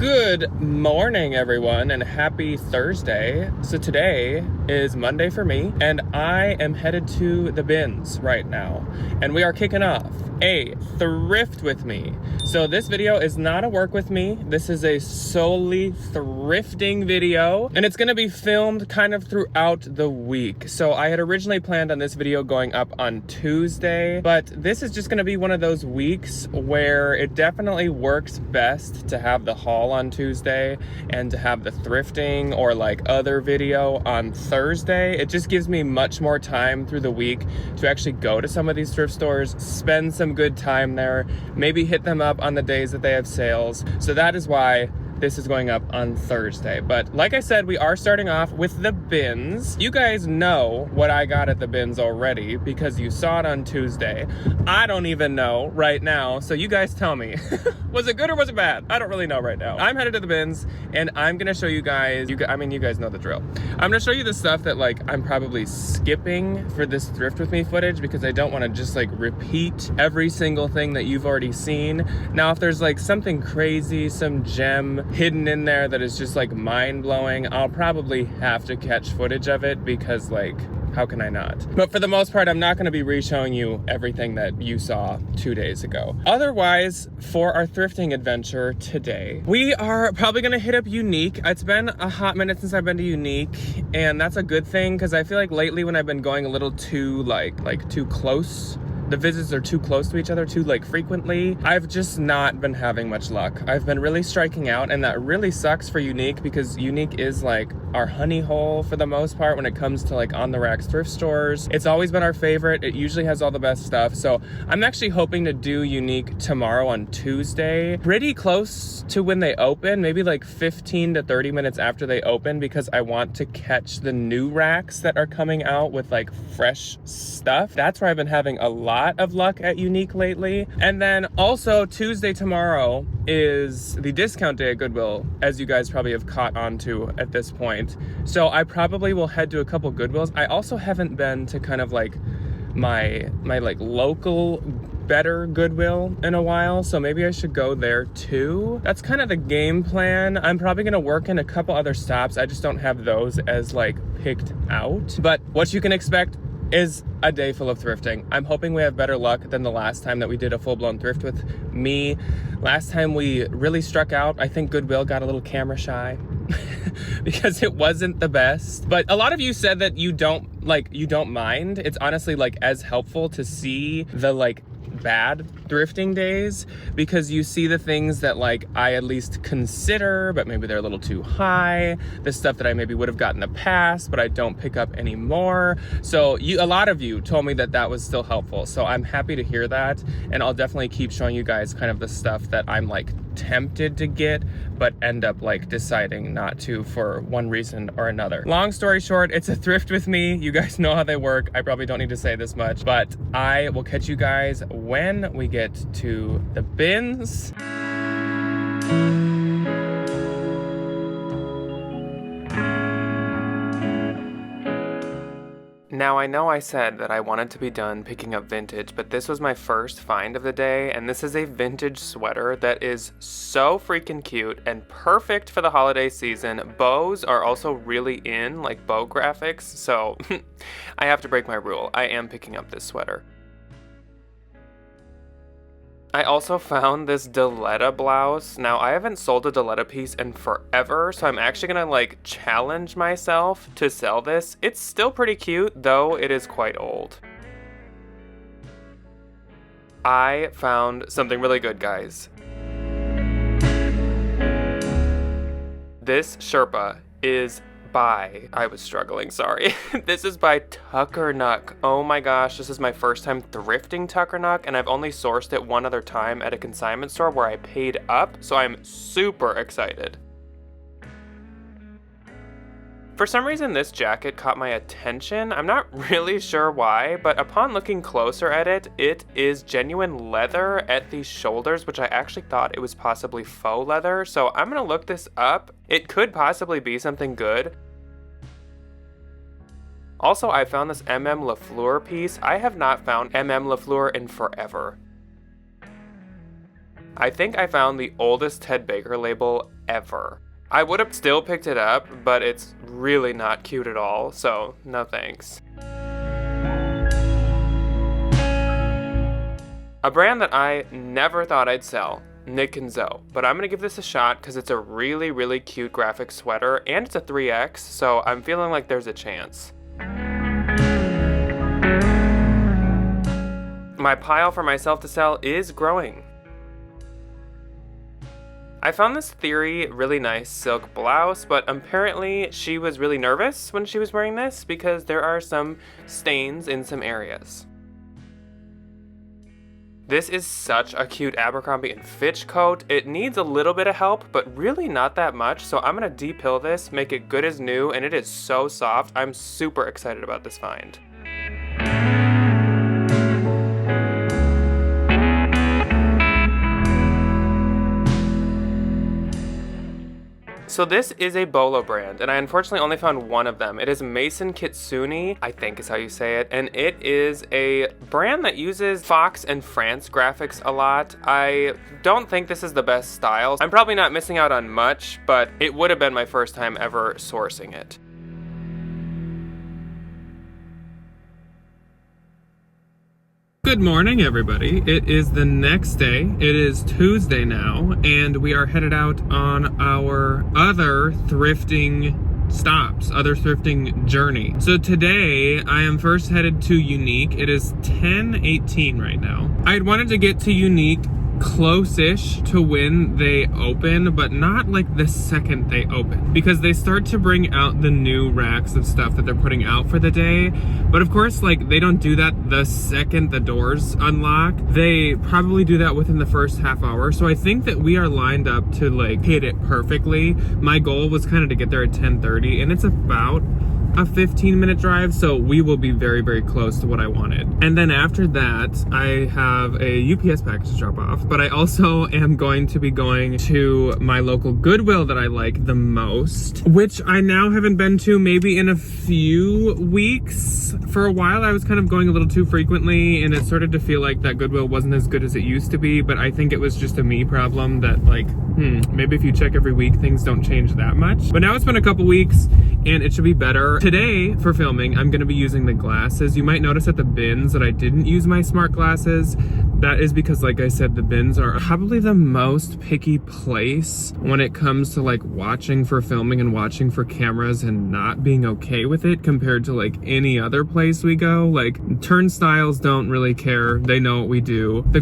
Good morning, everyone, and happy Thursday. So today is Monday for me, and I am headed to the bins right now, and we are kicking off a thrift with me. So this video is not a work with me. This is a solely thrifting video, and it's gonna be filmed kind of throughout the week. So I had originally planned on this video going up on Tuesday, but this is just gonna be one of those weeks where it definitely works best to have the haul on Tuesday and to have the thrifting or like other video on Thursday. It just gives me much more time through the week to actually go to some of these thrift stores, spend some good time there, maybe hit them up on the days that they have sales. So that is why this is going up on Thursday. But like I said, we are starting off with the bins. You guys know what I got at the bins already because you saw it on Tuesday. I don't even know right now, so you guys tell me. Was it good or was it bad? I don't really know right now. I'm headed to the bins and I'm gonna show you guys, you guys know the drill. I'm gonna show you the stuff that like I'm probably skipping for this thrift with me footage because I don't wanna just like repeat every single thing that you've already seen. Now, if there's like something crazy, some gem hidden in there that is just like mind-blowing, I'll probably have to catch footage of it because like, how can I not? But for the most part, I'm not gonna be re-showing you everything that you saw 2 days ago. Otherwise, for our thrifting adventure today, we are probably gonna hit up Unique. It's been a hot minute since I've been to Unique, and that's a good thing because I feel like lately when I've been going a little too like too close, the visits are too close to each other too like frequently, I've just not been having much luck. I've been really striking out, and that really sucks for Unique because Unique is like our honey hole for the most part when it comes to like on the racks thrift stores. It's always been our favorite. It usually has all the best stuff. So I'm actually hoping to do Unique tomorrow on Tuesday, pretty close to when they open, maybe like 15 to 30 minutes after they open, because I want to catch the new racks that are coming out with like fresh stuff. That's where I've been having a lot of luck at Unique lately. And then also Tuesday tomorrow is the discount day at Goodwill, as you guys probably have caught on to at this point. So I probably will head to a couple Goodwills. I also haven't been to kind of like my like local better Goodwill in a while, so maybe I should go there too. That's kind of the game plan. I'm probably gonna work in a couple other stops. I just don't have those as like picked out. But what you can expect is a day full of thrifting. I'm hoping we have better luck than the last time that we did a full-blown thrift with me. Last time we really struck out. I think Goodwill got a little camera shy because it wasn't the best. But a lot of you said that you don't mind. It's honestly like as helpful to see the like bad thrifting days because you see the things that like I at least consider, but maybe they're a little too high, the stuff that I maybe would have gotten in the past but I don't pick up anymore. So a lot of you told me that was still helpful, so I'm happy to hear that, and I'll definitely keep showing you guys kind of the stuff that I'm like tempted to get but end up like deciding not to for one reason or another. Long story short, it's a thrift with me. You guys know how they work. I probably don't need to say this much, but I will catch you guys when we get to the bins. Now, I know I said that I wanted to be done picking up vintage, but this was my first find of the day, and this is a vintage sweater that is so freaking cute and perfect for the holiday season. Bows are also really in, like bow graphics, so I have to break my rule. I am picking up this sweater. I also found this Diletta blouse. Now, I haven't sold a Diletta piece in forever, so I'm actually gonna like challenge myself to sell this. It's still pretty cute, though it is quite old. I found something really good, guys. This Sherpa is I was struggling, sorry. This is by Tuckernuck. Oh my gosh, this is my first time thrifting Tuckernuck, and I've only sourced it one other time at a consignment store where I paid up, so I'm super excited. For some reason, this jacket caught my attention. I'm not really sure why, but upon looking closer at it, it is genuine leather at the shoulders, which I actually thought it was possibly faux leather. So I'm gonna look this up. It could possibly be something good. Also, I found this MM LaFleur piece. I have not found MM LaFleur in forever. I think I found the oldest Ted Baker label ever. I would have still picked it up, but it's really not cute at all, so no thanks. A brand that I never thought I'd sell, Nick & Zoe, but I'm gonna give this a shot because it's a really, really cute graphic sweater and it's a 3X, so I'm feeling like there's a chance. My pile for myself to sell is growing. I found this Theory really nice silk blouse, but apparently she was really nervous when she was wearing this because there are some stains in some areas. This is such a cute Abercrombie & Fitch coat. It needs a little bit of help, but really not that much, so I'm gonna de-pill this, make it good as new, and it is so soft. I'm super excited about this find. So this is a Bolo brand, and I unfortunately only found one of them. It is Mason Kitsune, I think is how you say it, and it is a brand that uses Fox and France graphics a lot. I don't think this is the best style. I'm probably not missing out on much, but it would have been my first time ever sourcing it. Good morning, everybody. It is the next day. It is Tuesday now, and we are headed out on our other thrifting journey. So today, I am first headed to Unique. It is 10:18 right now. I had wanted to get to Unique close-ish to when they open, but not like the second they open, because they start to bring out the new racks of stuff that they're putting out for the day. But of course, like, they don't do that the second the doors unlock. They probably do that within the first half hour. So I think that we are lined up to like hit it perfectly. My goal was kind of to get there at 10:30, and it's about a 15-minute drive, so we will be very, very close to what I wanted. And then after that, I have a UPS package to drop off, but I also am going to be going to my local Goodwill that I like the most, which I now haven't been to maybe in a few weeks. For a while, I was kind of going a little too frequently, and it started to feel like that Goodwill wasn't as good as it used to be, but I think it was just a me problem that like, maybe if you check every week, things don't change that much. But now it's been a couple weeks, and it should be better. Today, for filming, I'm gonna be using the glasses. You might notice at the bins that I didn't use my smart glasses. That is because, like I said, the bins are probably the most picky place when it comes to like watching for filming and watching for cameras and not being okay with it compared to like any other place we go. Like, turnstiles don't really care. They know what we do. The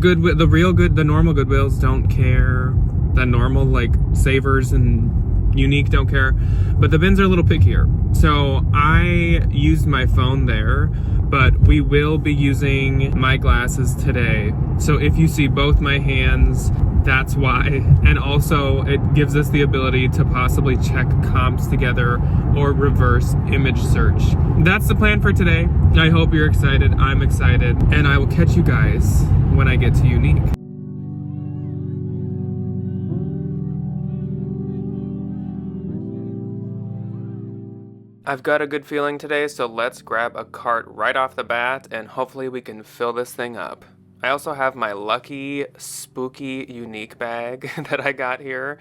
normal Goodwills don't care. The normal like Savers and Unique don't care, but the bins are a little pickier. So I used my phone there, but we will be using my glasses today. So if you see both my hands, that's why. And also it gives us the ability to possibly check comps together or reverse image search. That's the plan for today. I hope you're excited. I'm excited, and I will catch you guys when I get to Unique. I've got a good feeling today, so let's grab a cart right off the bat, and hopefully we can fill this thing up. I also have my lucky, spooky, Unique bag that I got here.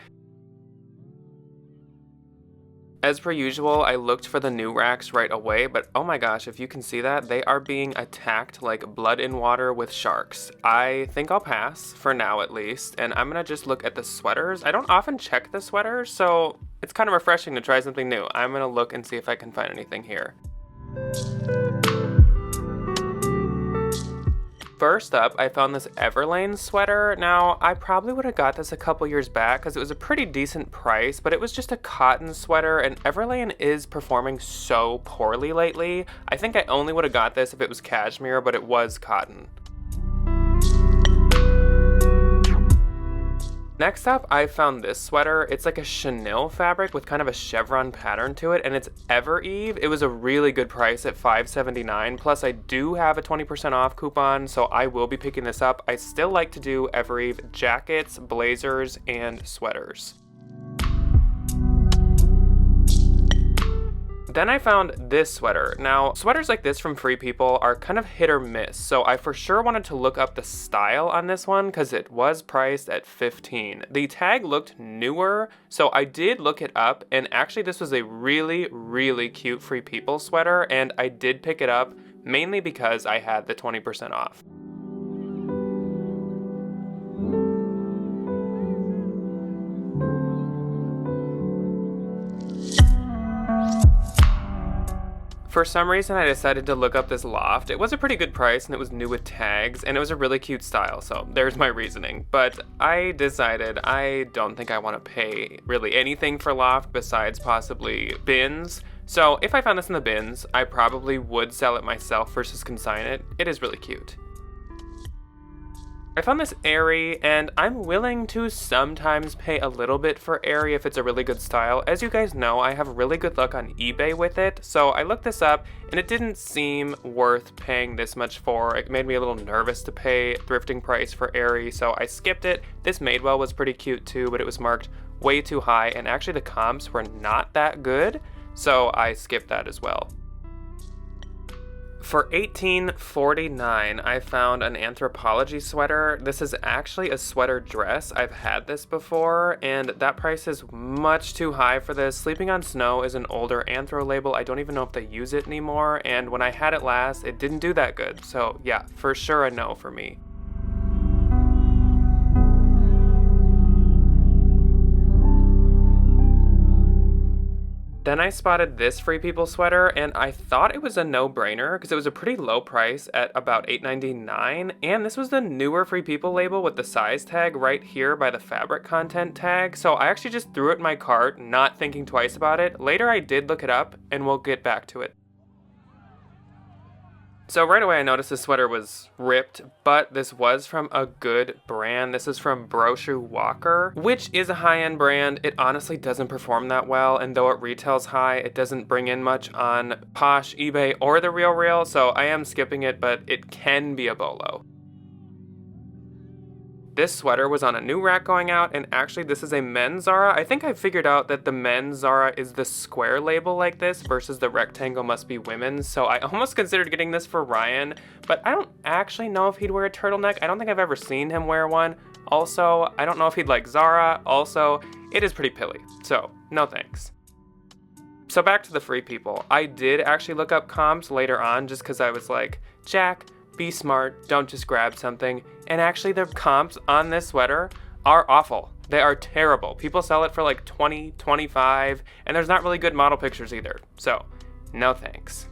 As per usual, I looked for the new racks right away, but oh my gosh, if you can see that, they are being attacked like blood in water with sharks. I think I'll pass, for now at least, and I'm gonna just look at the sweaters. I don't often check the sweaters, so it's kind of refreshing to try something new. I'm gonna look and see if I can find anything here. First up, I found this Everlane sweater. Now, I probably would have got this a couple years back because it was a pretty decent price, but it was just a cotton sweater, and Everlane is performing so poorly lately. I think I only would have got this if it was cashmere, but it was cotton. Next up, I found this sweater. It's like a chenille fabric with kind of a chevron pattern to it, and it's Ever Eve. It was a really good price at $5.79, plus I do have a 20% off coupon, so I will be picking this up. I still like to do Ever Eve jackets, blazers, and sweaters. Then I found this sweater. Now, sweaters like this from Free People are kind of hit or miss, so I for sure wanted to look up the style on this one because it was priced at $15. The tag looked newer, so I did look it up, and actually this was a really, really cute Free People sweater, and I did pick it up mainly because I had the 20% off. For some reason, I decided to look up this loft. It was a pretty good price, and it was new with tags, and it was a really cute style, so there's my reasoning. But I decided I don't think I want to pay really anything for loft besides possibly bins. So if I found this in the bins, I probably would sell it myself versus consign it. It is really cute. I found this Aerie, and I'm willing to sometimes pay a little bit for Aerie if it's a really good style. As you guys know, I have really good luck on eBay with it, so I looked this up, and it didn't seem worth paying this much for. It made me a little nervous to pay thrifting price for Aerie, so I skipped it. This Madewell was pretty cute too, but it was marked way too high, and actually the comps were not that good, so I skipped that as well. For $18.49, I found an Anthropologie sweater. This is actually a sweater dress. I've had this before, and that price is much too high for this. Sleeping on Snow is an older Anthro label. I don't even know if they use it anymore, and when I had it last, it didn't do that good. So yeah, for sure a no for me. Then I spotted this Free People sweater, and I thought it was a no-brainer because it was a pretty low price at about $8.99, and this was the newer Free People label with the size tag right here by the fabric content tag, so I actually just threw it in my cart, not thinking twice about it. Later I did look it up, and we'll get back to it. So right away I noticed this sweater was ripped, but this was from a good brand. This is from Brochu Walker, which is a high-end brand. It honestly doesn't perform that well, and though it retails high, it doesn't bring in much on Posh, eBay, or The RealReal, so I am skipping it, but it can be a bolo. This sweater was on a new rack going out, and actually this is a men's Zara. I think I figured out that the men's Zara is the square label like this versus the rectangle must be women's, so I almost considered getting this for Ryan, but I don't actually know if he'd wear a turtleneck. I don't think I've ever seen him wear one. Also, I don't know if he'd like Zara. Also, it is pretty pilly, so no thanks. So back to the Free People. I did actually look up comps later on just because I was like, Jack, be smart, don't just grab something. And actually the comps on this sweater are awful. They are terrible. People sell it for like $20, $25, and there's not really good model pictures either. So, no thanks.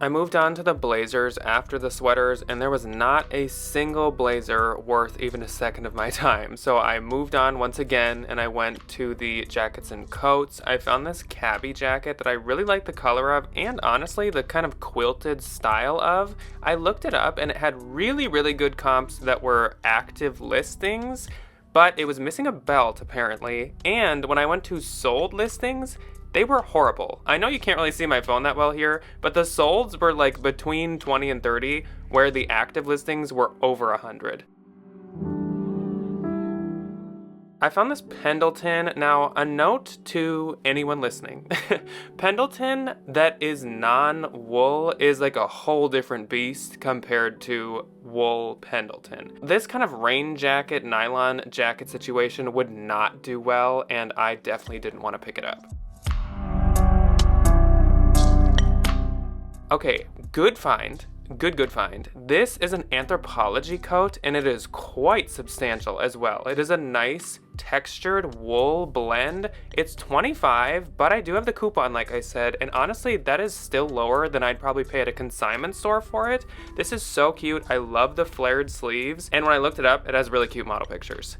I moved on to the blazers after the sweaters, and there was not a single blazer worth even a second of my time. So I moved on once again, and I went to the jackets and coats. I found this cabbie jacket that I really like the color of, and honestly, the kind of quilted style of. I looked it up, and it had really, really good comps that were active listings, but it was missing a belt apparently, and when I went to sold listings, they were horrible. I know you can't really see my phone that well here, but the solds were like between 20 and 30, where the active listings were over 100. I found this Pendleton. Now, a note to anyone listening. Pendleton that is non-wool is like a whole different beast compared to wool Pendleton. This kind of rain jacket, nylon jacket situation would not do well, and I definitely didn't want to pick it up. Okay, good find. Good find. This is an Anthropologie coat, and it is quite substantial as well. It is a nice textured wool blend. It's $25, but I do have the coupon like I said, and honestly that is still lower than I'd probably pay at a consignment store for it. This is so cute. I love the flared sleeves, and when I looked it up, it has really cute model pictures.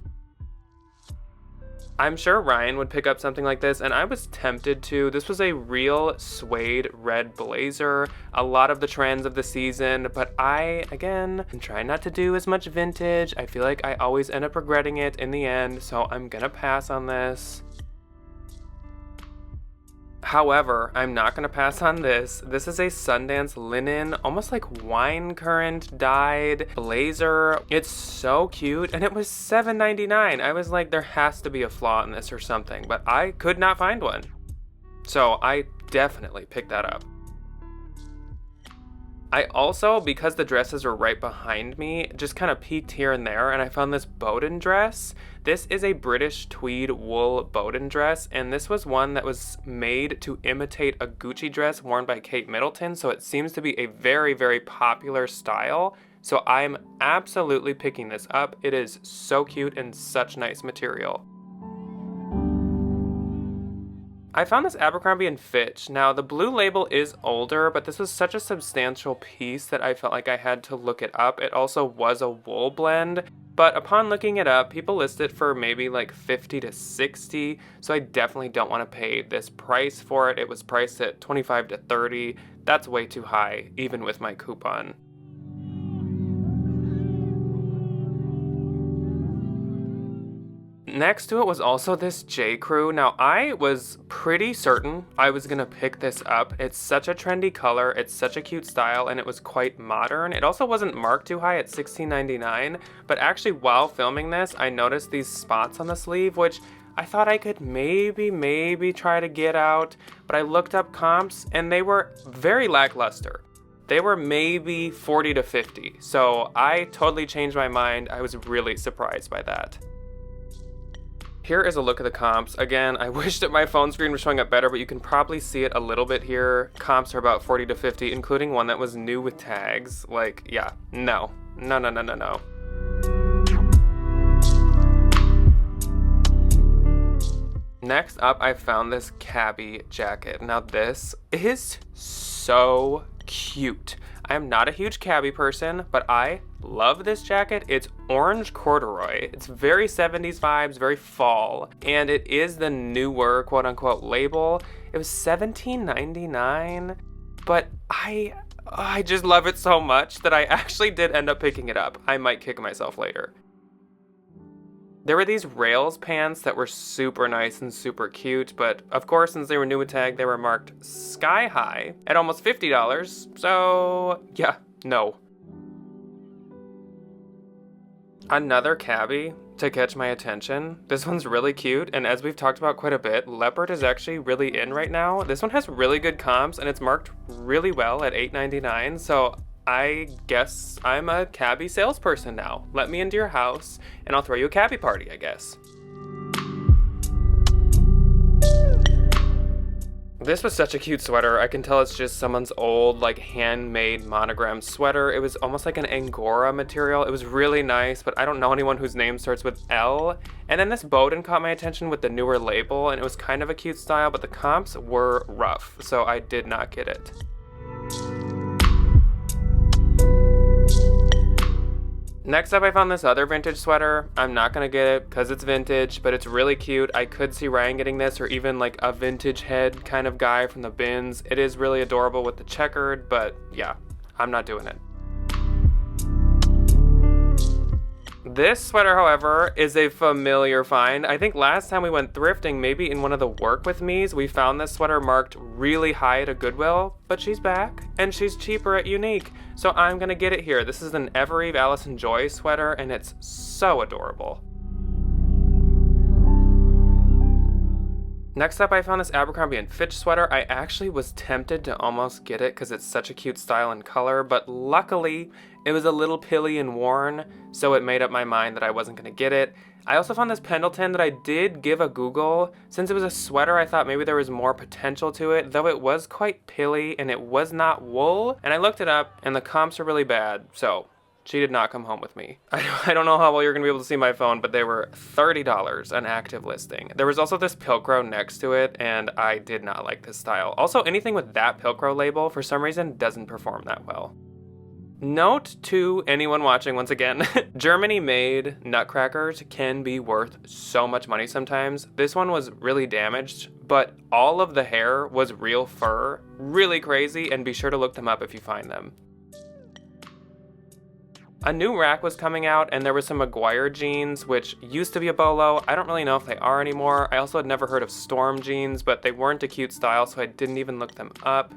I'm sure Ryan would pick up something like this, and I was tempted to. This was a real suede red blazer, a lot of the trends of the season, but I, again, am trying not to do as much vintage. I feel like I always end up regretting it in the end, so I'm gonna pass on this. However, I'm not gonna pass on this. This is a Sundance linen, almost like wine currant dyed blazer. It's so cute, and it was $7.99. I was like, there has to be a flaw in this or something, but I could not find one. So I definitely picked that up. I also, because the dresses were right behind me, just kind of peeked here and there, and I found this Bowden dress. This is a British tweed wool Bowden dress, and this was one that was made to imitate a Gucci dress worn by Kate Middleton, so it seems to be a very, very popular style. So I'm absolutely picking this up. It is so cute and such nice material. I found this Abercrombie & Fitch. Now, the blue label is older, but this was such a substantial piece that I felt like I had to look it up. It also was a wool blend, but upon looking it up, people list it for maybe like 50 to 60, so I definitely don't want to pay this price for it. It was priced at 25 to 30. That's way too high, even with my coupon. Next to it was also this J. Crew. Now, I was pretty certain I was gonna pick this up. It's such a trendy color, it's such a cute style, and it was quite modern. It also wasn't marked too high at $16.99, but actually while filming this, I noticed these spots on the sleeve, which I thought I could maybe try to get out, but I looked up comps and they were very lackluster. They were maybe 40 to 50, so I totally changed my mind. I was really surprised by that. Here is a look at the comps. Again, I wish that my phone screen was showing up better, but you can probably see it a little bit here. Comps are about 40 to 50, including one that was new with tags. Like, yeah, no. Next up, I found this cabbie jacket. Now this is so cute. I am not a huge cabbie person, but I love this jacket. It's orange corduroy. It's very 70s vibes, very fall, and it is the newer quote unquote label. It was $17.99, but I just love it so much that I actually did end up picking it up. I might kick myself later. There were these rails pants that were super nice and super cute, but of course, since they were new with tag, they were marked sky high at almost $50, so yeah, no. Another cabbie to catch my attention. This one's really cute, and as we've talked about quite a bit, leopard is actually really in right now. This one has really good comps, and it's marked really well at $8.99, so I guess I'm a cabbie salesperson now. Let me into your house, and I'll throw you a cabbie party, I guess. This was such a cute sweater. I can tell it's just someone's old, like, handmade monogram sweater. It was almost like an Angora material. It was really nice, but I don't know anyone whose name starts with L. And then this Bowden caught my attention with the newer label, and it was kind of a cute style, but the comps were rough, so I did not get it. Next up, I found this other vintage sweater. I'm not gonna get it because it's vintage, but it's really cute. I could see Ryan getting this, or even like a vintage head kind of guy from the bins. It is really adorable with the checkered, but yeah, I'm not doing it. This sweater, however, is a familiar find. I think last time we went thrifting, maybe in one of the work with me's, we found this sweater marked really high at a Goodwill, but she's back and she's cheaper at Unique. So I'm gonna get it here. This is an Evereve Allison Joy sweater and it's so adorable. Next up, I found this Abercrombie & Fitch sweater. I actually was tempted to almost get it because it's such a cute style and color, but luckily it was a little pilly and worn, so it made up my mind that I wasn't gonna get it. I also found this Pendleton that I did give a Google. Since it was a sweater, I thought maybe there was more potential to it, though it was quite pilly and it was not wool. And I looked it up and the comps are really bad, so she did not come home with me. I don't know how well you're gonna be able to see my phone, but they were $30 an active listing. There was also this Pilcrow next to it, and I did not like this style. Also, anything with that Pilcrow label, for some reason, doesn't perform that well. Note to anyone watching, once again, Germany-made nutcrackers can be worth so much money sometimes. This one was really damaged, but all of the hair was real fur. Really crazy, and be sure to look them up if you find them. A new rack was coming out, and there was some McGuire jeans, which used to be a bolo. I don't really know if they are anymore. I also had never heard of Storm jeans, but they weren't a cute style, so I didn't even look them up.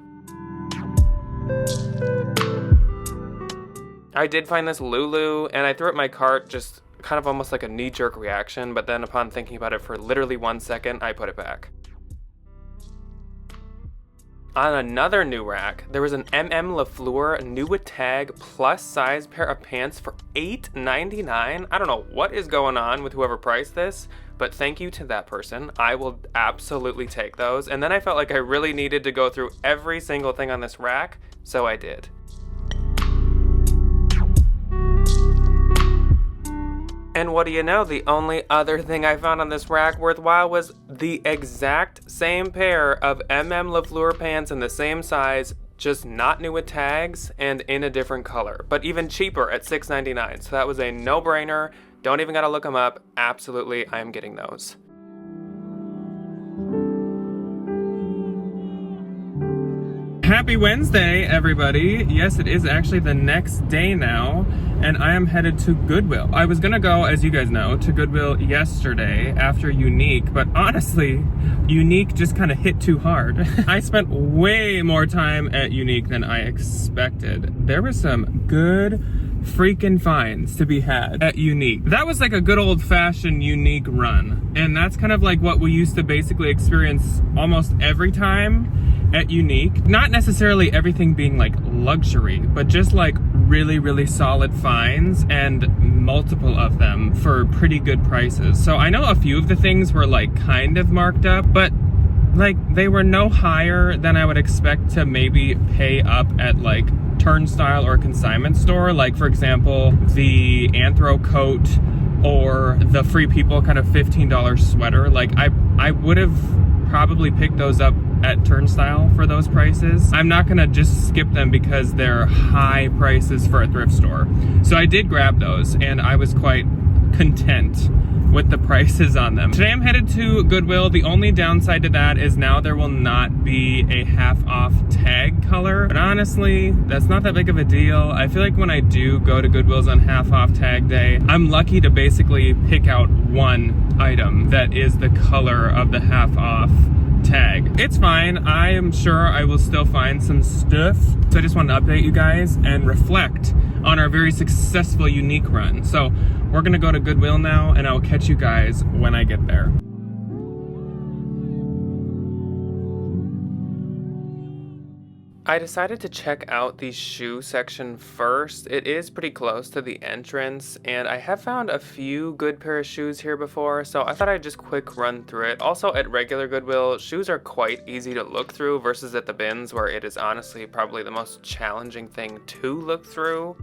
I did find this Lulu, and I threw it in my cart, just kind of almost like a knee-jerk reaction, but then upon thinking about it for literally 1 second, I put it back. On another new rack, there was an LaFleur new with tag plus size pair of pants for $8.99. I don't know what is going on with whoever priced this, but thank you to that person. I will absolutely take those. And then I felt like I really needed to go through every single thing on this rack, so I did. And what do you know, the only other thing I found on this rack worthwhile was the exact same pair of LaFleur pants in the same size, just not new with tags and in a different color, but even cheaper at $6.99. So that was a no-brainer. Don't even gotta look them up. Absolutely, I am getting those. Happy Wednesday, everybody. Yes, it is actually the next day now, and I am headed to Goodwill. I was gonna go, as you guys know, to Goodwill yesterday after Unique, but honestly, Unique just kind of hit too hard. I spent way more time at Unique than I expected. There was some good freaking finds to be had at Unique. That was like a good old-fashioned Unique run, and that's kind of like what we used to basically experience almost every time at Unique. Not necessarily everything being like luxury, but just like really, really solid finds and multiple of them for pretty good prices. So I know a few of the things were like kind of marked up, but like they were no higher than I would expect to maybe pay up at like Turnstile or a consignment store. Like for example, the Anthro coat or the Free People kind of $15 sweater. Like I would have probably picked those up at Turnstile for those prices. I'm not gonna just skip them because they're high prices for a thrift store. So I did grab those and I was quite content with the prices on them. Today I'm headed to Goodwill. The only downside to that is now there will not be a half off tag color. But honestly, that's not that big of a deal. I feel like when I do go to Goodwill's on half off tag day, I'm lucky to basically pick out one item that is the color of the half off tag. It's fine. I am sure I will still find some stuff. So I just wanted to update you guys and reflect on our very successful Unique run. So we're gonna go to Goodwill now and I'll catch you guys when I get there. I decided to check out the shoe section first. It is pretty close to the entrance, and I have found a few good pair of shoes here before, so I thought I'd just quick run through it. Also, at regular Goodwill, shoes are quite easy to look through versus at the bins, where it is honestly probably the most challenging thing to look through.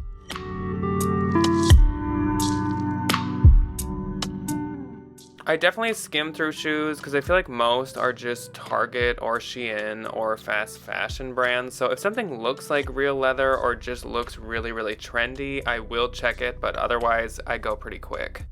I definitely skim through shoes because I feel like most are just Target or Shein or fast fashion brands. So if something looks like real leather or just looks really, really trendy, I will check it, but otherwise I go pretty quick.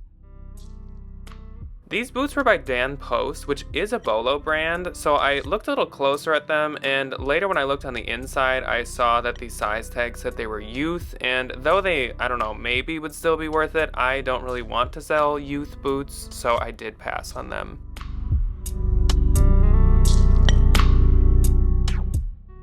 These boots were by Dan Post, which is a Bolo brand, so I looked a little closer at them, and later when I looked on the inside, I saw that the size tag said they were youth, and though they, I don't know, maybe would still be worth it, I don't really want to sell youth boots, so I did pass on them.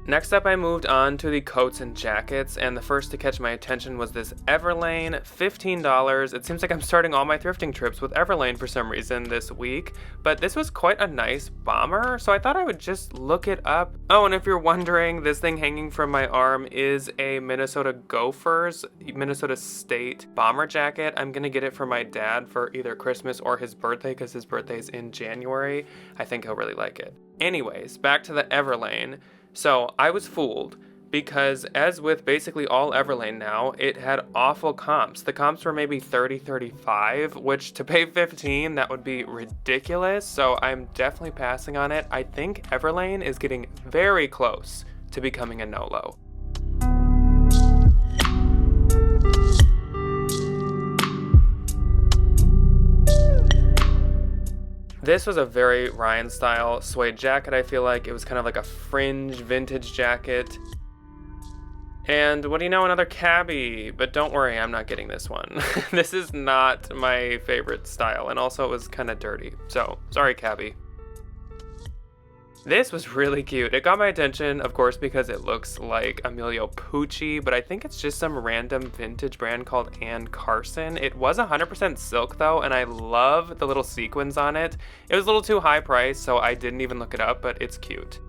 Next up, I moved on to the coats and jackets, and the first to catch my attention was this Everlane, $15. It seems like I'm starting all my thrifting trips with Everlane for some reason this week, but this was quite a nice bomber, so I thought I would just look it up. Oh, and if you're wondering, this thing hanging from my arm is a Minnesota Gophers, Minnesota State bomber jacket. I'm gonna get it for my dad for either Christmas or his birthday, because his birthday's in January. I think he'll really like it. Anyways, back to the Everlane. So I was fooled because, as with basically all Everlane now, it had awful comps. The comps were maybe 30, 35, which to pay 15, that would be ridiculous. So I'm definitely passing on it. I think Everlane is getting very close to becoming a no-low. This was a very Ryan style suede jacket, I feel like. It was kind of like a fringe vintage jacket. And what do you know, another cabbie. But don't worry, I'm not getting this one. This is not my favorite style, and also it was kind of dirty. So, sorry cabbie. This was really cute. It got my attention, of course, because it looks like Emilio Pucci, but I think it's just some random vintage brand called Ann Carson. It was 100% silk though, and I love the little sequins on it. It was a little too high priced, so I didn't even look it up, but it's cute.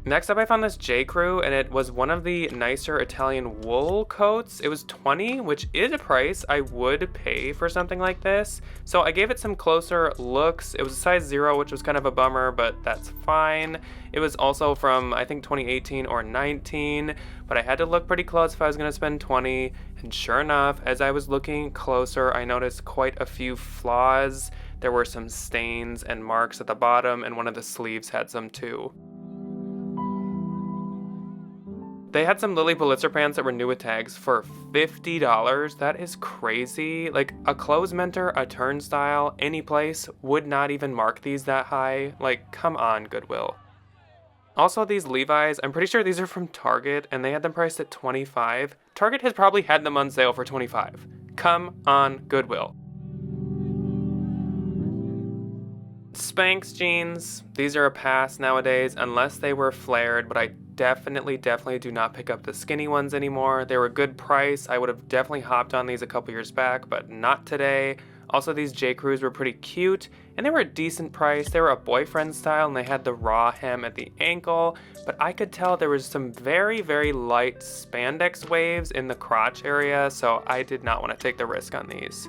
Next up, I found this J. Crew, and it was one of the nicer Italian wool coats. It was $20, which is a price I would pay for something like this. So I gave it some closer looks. It was a size 0, which was kind of a bummer, but that's fine. It was also from, I think, 2018 or 19, but I had to look pretty close if I was going to spend 20. And sure enough, as I was looking closer, I noticed quite a few flaws. There were some stains and marks at the bottom, and one of the sleeves had some too. They had some Lily Pulitzer pants that were new with tags for $50. That is crazy. Like, a clothes mentor, a turnstile, any place would not even mark these that high. Like, come on, Goodwill. Also, these Levi's, I'm pretty sure these are from Target, and they had them priced at $25. Target has probably had them on sale for $25. Come on, Goodwill. Spanx jeans, these are a pass nowadays unless they were flared, but I definitely do not pick up the skinny ones anymore. They were a good price. I would have definitely hopped on these a couple years back, but not today. Also, these J. Crews were pretty cute, and they were a decent price. They were a boyfriend style, and they had the raw hem at the ankle, but I could tell there was some very light spandex waves in the crotch area, so I did not want to take the risk on these.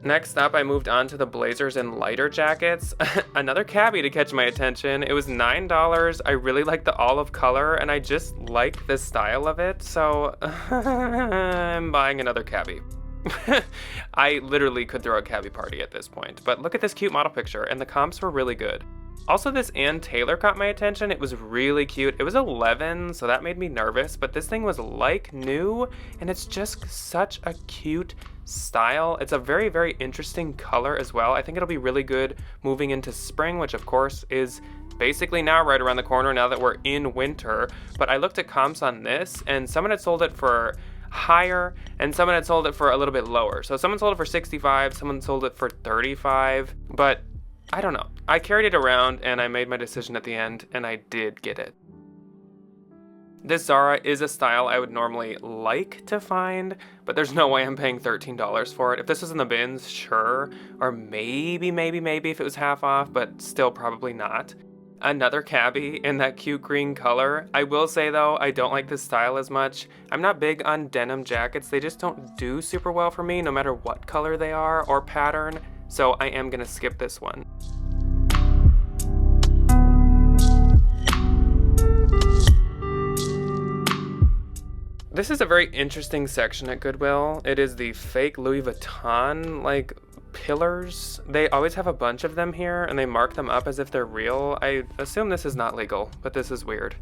Next up, I moved on to the blazers and lighter jackets. Another cabbie to catch my attention. It was $9. I really like the olive color, and I just like the style of it, so I'm buying another cabbie. I literally could throw a cabbie party at this point, but look at this cute model picture, and the comps were really good. Also, this Ann Taylor caught my attention. It was really cute. It was $11, so that made me nervous, but this thing was like new, and it's just such a cute style. It's a very interesting color as well. I think it'll be really good moving into spring, which of course is basically now right around the corner now that we're in winter. But I looked at comps on this, and someone had sold it for higher, and someone had sold it for a little bit lower. So someone sold it for 65, someone sold it for 35, but I don't know. I carried it around and I made my decision at the end, and I did get it. This Zara is a style I would normally like to find, but there's no way I'm paying $13 for it. If this was in the bins, sure. Or maybe if it was half off, but still probably not. Another cabbie in that cute green color. I will say though, I don't like this style as much. I'm not big on denim jackets. They just don't do super well for me, no matter what color they are or pattern. So I am gonna skip this one. This is a very interesting section at Goodwill. It is the fake Louis Vuitton, pillars. They always have a bunch of them here, and they mark them up as if they're real. I assume this is not legal, but this is weird.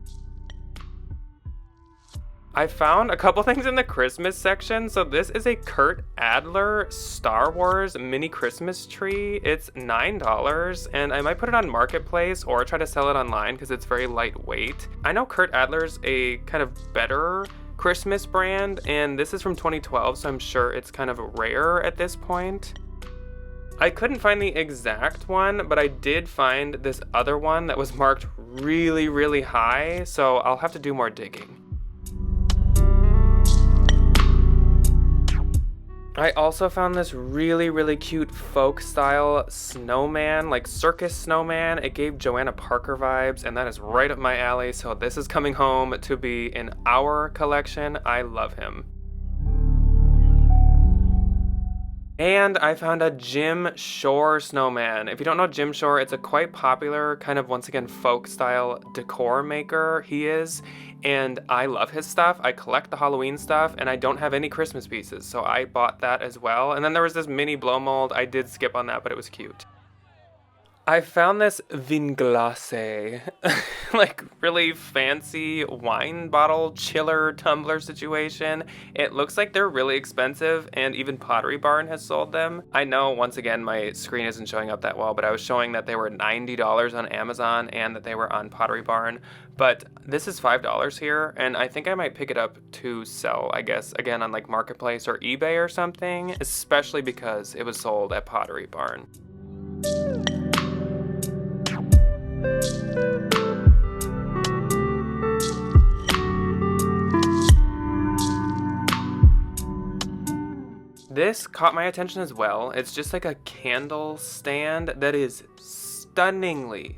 I found a couple things in the Christmas section. So this is a Kurt Adler Star Wars mini Christmas tree. It's $9, and I might put it on Marketplace or try to sell it online because it's very lightweight. I know Kurt Adler's a kind of better Christmas brand, and this is from 2012, so I'm sure it's kind of rare at this point. I couldn't find the exact one, but I did find this other one that was marked really high, so I'll have to do more digging. I also found this really cute folk style snowman, like circus snowman. It gave Joanna Parker vibes, and that is right up my alley, so this is coming home to be in our collection. I love him. And I found a Jim Shore snowman. If you don't know Jim Shore, it's a quite popular kind of, once again, folk style decor maker he is. And I love his stuff. I collect the Halloween stuff, and I don't have any Christmas pieces, so I bought that as well. And then there was this mini blow mold. I did skip on that, but it was cute. I found this vin glacé, like really fancy wine bottle chiller tumbler situation. It looks like they're really expensive, and even Pottery Barn has sold them. I know, once again, my screen isn't showing up that well, but I was showing that they were $90 on Amazon and that they were on Pottery Barn. But this is $5 here, and I think I might pick it up to sell, I guess, again on like Marketplace or eBay or something, especially because it was sold at Pottery Barn. This caught my attention as well. It's just like a candle stand that is stunningly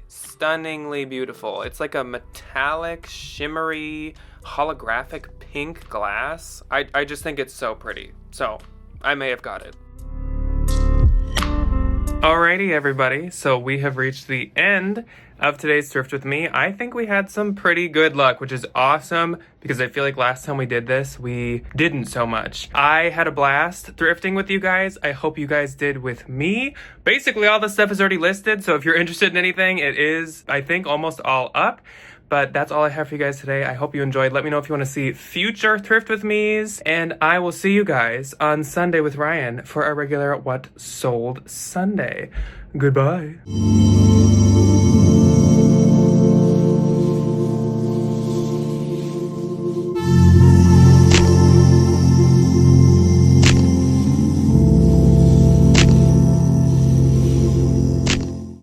beautiful. It's like a metallic, shimmery, holographic pink glass. I just think it's so pretty. So I may have got it. Alrighty, everybody. So we have reached the end of today's Thrift with me. I think we had some pretty good luck, which is awesome because I feel like last time we did this, we didn't so much. I had a blast thrifting with you guys. I hope you guys did with me. Basically, all the stuff is already listed. So if you're interested in anything, it is, I think, almost all up. But that's all I have for you guys today. I hope you enjoyed. Let me know if you want to see future Thrift with me's. And I will see you guys on Sunday with Ryan for our regular What Sold Sunday. Goodbye.